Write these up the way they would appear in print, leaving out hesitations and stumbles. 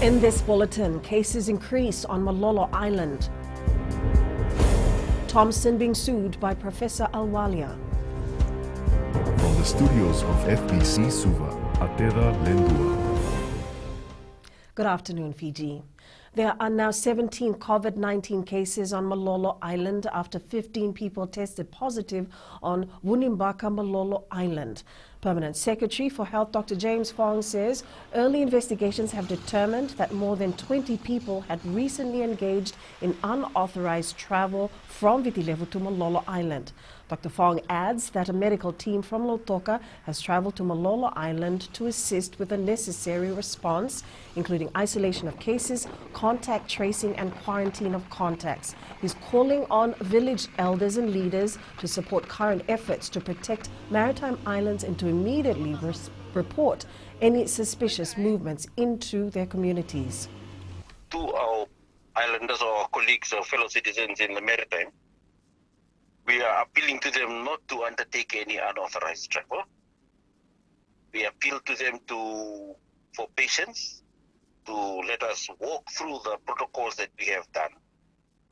In this bulletin, cases increase on Malolo Island. Thompson being sued by Professor Alwalia. From the studios of FBC Suva, Atera Lendua. Good afternoon, Fiji. There are now 17 COVID-19 cases on Malolo Island after 15 people tested positive on Wunimbaka Malolo Island. Permanent Secretary for Health Dr. James Fong says early investigations have determined that more than 20 people had recently engaged in unauthorized travel from Vitilevu to Malolo Island. Dr. Fong adds that a medical team from Lautoka has traveled to Malolo Island to assist with the necessary response, including isolation of cases, contact tracing and quarantine of contacts. He's calling on village elders and leaders to support current efforts to protect maritime islands and to immediately report any suspicious movements into their communities. To our islanders or colleagues or fellow citizens in the maritime, we are appealing to them not to undertake any unauthorized travel. We appeal to them for patience, to let us walk through the protocols that we have done.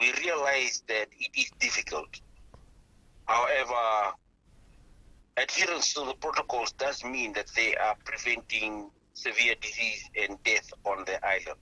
We realize that it is difficult. However, adherence to the protocols does mean that they are preventing severe disease and death on the island.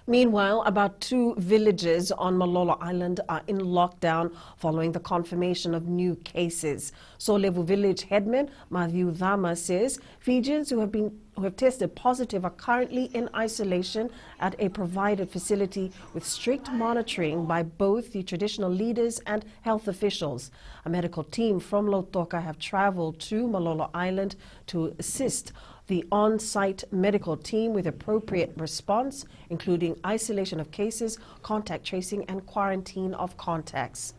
Meanwhile, about 2 villages on Malolo Island are in lockdown following the confirmation of new cases. Solevu village headman Matthew Dhama says Fijians who have tested positive are currently in isolation at a provided facility with strict monitoring by both the traditional leaders and health officials. A medical team from Lautoka have traveled to Malolo Island to assist the on-site medical team with appropriate response, including isolation of cases, contact tracing and quarantine of contacts.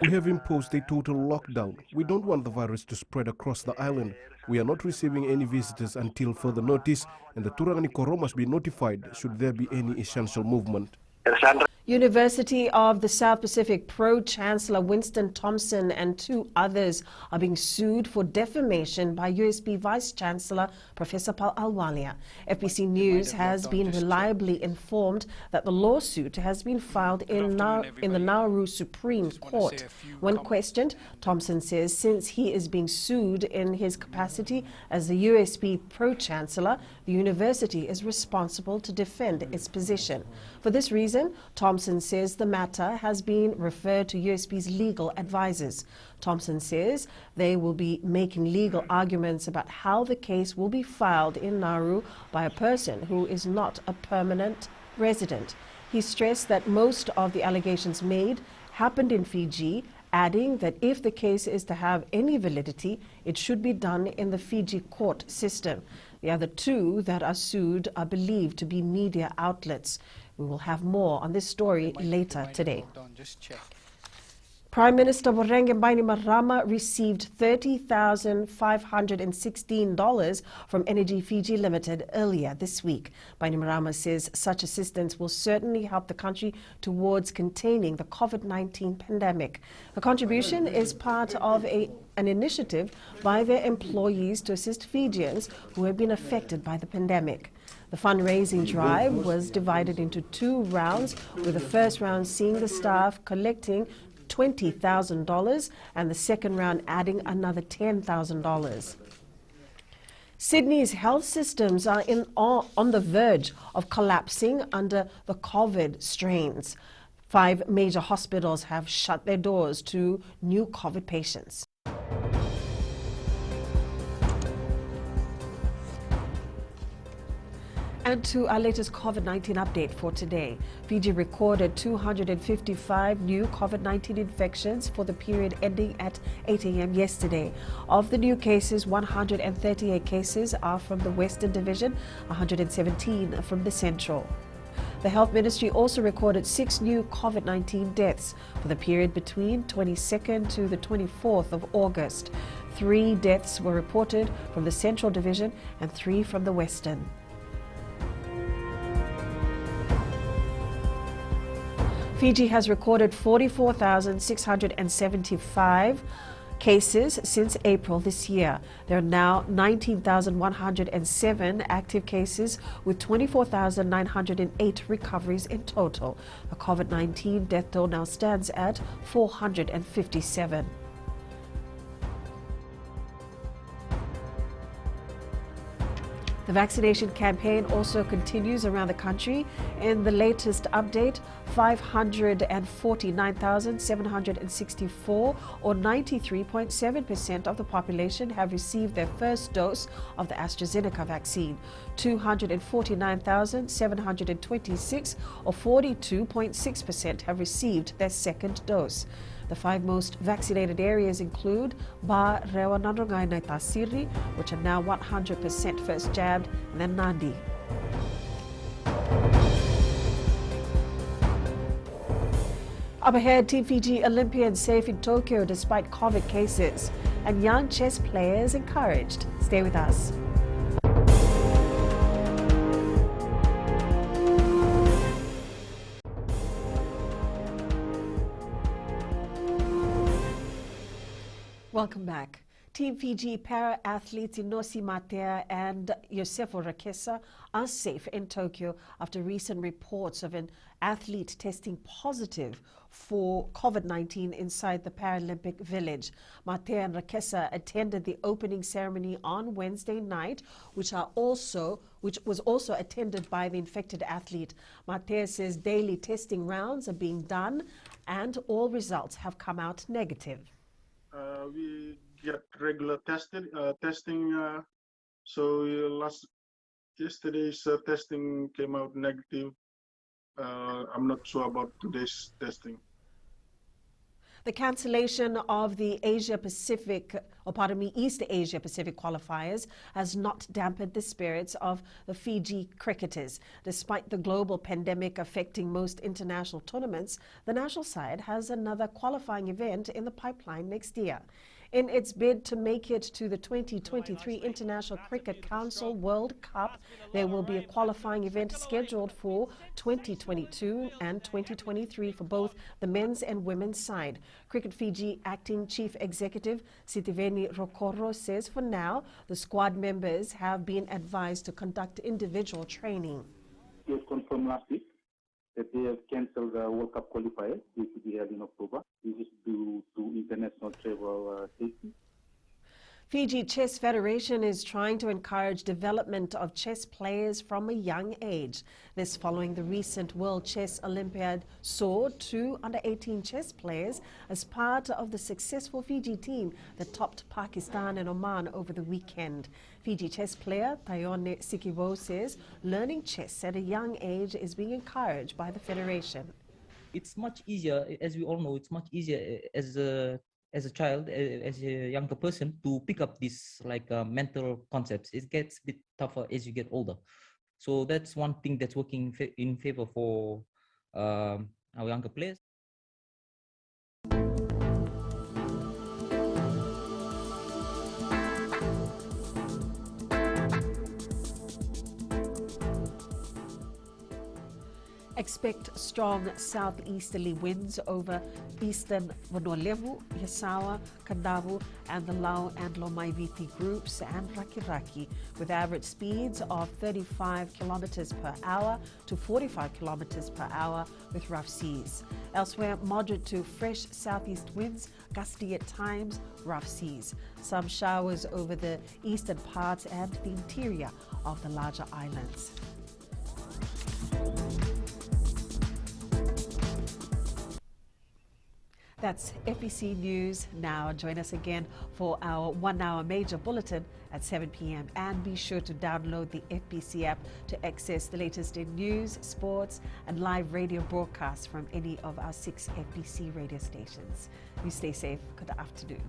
We have imposed a total lockdown. We don't want the virus to spread across the island. We are not receiving any visitors until further notice, and the Turangani Koro must be notified should there be any essential movement. University of the South Pacific Pro-Chancellor Winston Thompson and 2 others are being sued for defamation by USB Vice-Chancellor Professor Alwalia. FBC News has been reliably informed that the lawsuit has been filed in the Nauru Supreme Court. When questioned, Thompson says since he is being sued in his capacity as the USB Pro-Chancellor, the university is responsible to defend its position. For this reason, Thompson says the matter has been referred to USB's legal advisors. Thompson says they will be making legal arguments about how the case will be filed in Nauru by a person who is not a permanent resident. He stressed that most of the allegations made happened in Fiji, adding that if the case is to have any validity, it should be done in the Fiji court system. The other 2 that are sued are believed to be media outlets. We will have more on this story later today. Prime Minister Vorenge Bainimarama received $30,516 from Energy Fiji Limited earlier this week. Bainimarama says such assistance will certainly help the country towards containing the COVID-19 pandemic. The contribution is part of an initiative by their employees to assist Fijians who have been affected by the pandemic. The fundraising drive was divided into 2 rounds, with the first round seeing the staff collecting $20,000 and the second round adding another $10,000. Sydney's health systems are on the verge of collapsing under the COVID strains. 5 major hospitals have shut their doors to new COVID patients. And to our latest COVID-19 update for today. Fiji recorded 255 new COVID-19 infections for the period ending at 8 a.m. yesterday. Of the new cases, 138 cases are from the Western Division, 117 from the Central. The Health Ministry also recorded 6 new COVID-19 deaths for the period between 22nd to the 24th of August. 3 deaths were reported from the Central Division and 3 from the Western. Fiji has recorded 44,675 cases since April this year. There are now 19,107 active cases with 24,908 recoveries in total. The COVID-19 death toll now stands at 457. The vaccination campaign also continues around the country. In the latest update, 549,764 or 93.7% of the population have received their first dose of the AstraZeneca vaccine. 249,726 or 42.6% have received their second dose. The 5 most vaccinated areas include Ba Rewa Nandrongai Naitasiri, which are now 100% first jabbed, and then Nandi. Up ahead, Team Fiji Olympians safe in Tokyo despite COVID cases, and young chess players encouraged. Stay with us. Welcome back. Team Fiji para-athletes Inosi Matea and Yosefo Rakesa are safe in Tokyo after recent reports of an athlete testing positive for COVID-19 inside the Paralympic Village. Matea and Rakesa attended the opening ceremony on Wednesday night, which was also attended by the infected athlete. Matea says daily testing rounds are being done and all results have come out negative. We get regular testing. Yesterday's testing came out negative. I'm not sure about today's testing. The cancellation of the East Asia Pacific qualifiers has not dampened the spirits of the Fiji cricketers. Despite the global pandemic affecting most international tournaments, the national side has another qualifying event in the pipeline next year. In its bid to make it to the 2023 International Cricket Council World Cup, there will be a qualifying event scheduled for 2022 and 2023 for both the men's and women's side. Cricket Fiji Acting Chief Executive Sitiveni Rokoro says for now, the squad members have been advised to conduct individual training. It was confirmed last week that they have cancelled the World Cup qualifiers due to be held in October. This is due to international travel safety. Fiji Chess Federation is trying to encourage development of chess players from a young age. This following the recent World Chess Olympiad saw 2 under-18 chess players as part of the successful Fiji team that topped Pakistan and Oman over the weekend. Fiji chess player Tayone Sikiwo says learning chess at a young age is being encouraged by the federation. It's much easier, as we all know, it's much easier as a child, as a younger person, to pick up these mental concepts. It gets a bit tougher as you get older. So that's one thing that's working in favor for our younger players. Expect strong southeasterly winds over eastern Vonolevu, Yasawa, Kandavu, and the Lau and Lomaiviti groups and Rakiraki, with average speeds of 35 kilometers per hour to 45 kilometers per hour with rough seas. Elsewhere, moderate to fresh southeast winds, gusty at times, rough seas. Some showers over the eastern parts and the interior of the larger islands. That's FBC News Now. Join us again for our 1-hour major bulletin at 7 p.m. And be sure to download the FBC app to access the latest in news, sports, and live radio broadcasts from any of our 6 FBC radio stations. You stay safe. Good afternoon.